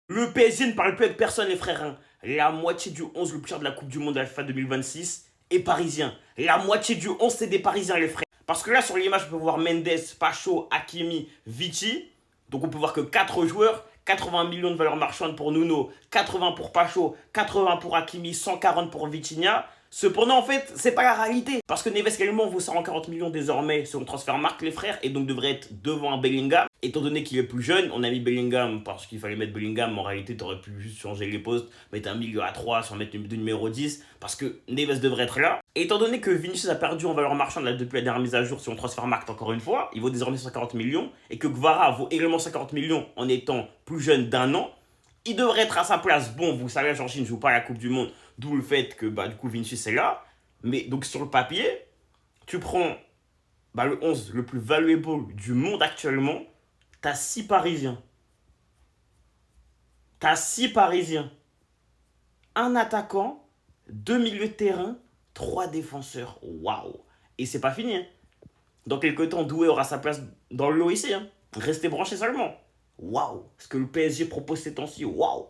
Le PSG ne parle plus avec personne, les frères, hein. La moitié du 11 le plus cher de la Coupe du Monde à la FIFA 2026 est parisien. La moitié du 11, c'est des Parisiens, les frères. Parce que là, sur l'image, on peut voir Mendes, Pacho, Hakimi, Vici. Donc on peut voir que 4 joueurs, 80 millions de valeur marchande pour Nuno, 80 pour Pacho, 80 pour Hakimi, 140 pour Vitinha. Cependant, en fait, c'est pas la réalité. Parce que Neves également vaut 140 millions désormais sur le transfert marque, les frères, et donc devrait être devant un Bellingham. Étant donné qu'il est plus jeune, on a mis Bellingham parce qu'il fallait mettre Bellingham. En réalité, t'aurais pu juste changer les postes, mettre un milieu à 3 sans mettre de numéro 10, parce que Neves devrait être là. Et étant donné que Vinicius a perdu en valeur marchande là, depuis la dernière mise à jour sur le transfert marque encore une fois, il vaut désormais 140 millions, et que Gvara vaut également 140 millions en étant plus jeune d'un an, il devrait être à sa place. Bon, vous savez, l'Argentine ne joue pas à la Coupe du Monde, d'où le fait que du coup Vinicius est là. Mais donc sur le papier, tu prends le 11 le plus valuable du monde actuellement, t'as 6 Parisiens. T'as 6 Parisiens. Un attaquant, 2 milieux de terrain, 3 défenseurs. Waouh. Et c'est pas fini, hein. Dans quelques temps, Doué aura sa place dans le lot ici, hein. Restez branchés seulement. Waouh. Ce que le PSG propose ces temps-ci, waouh.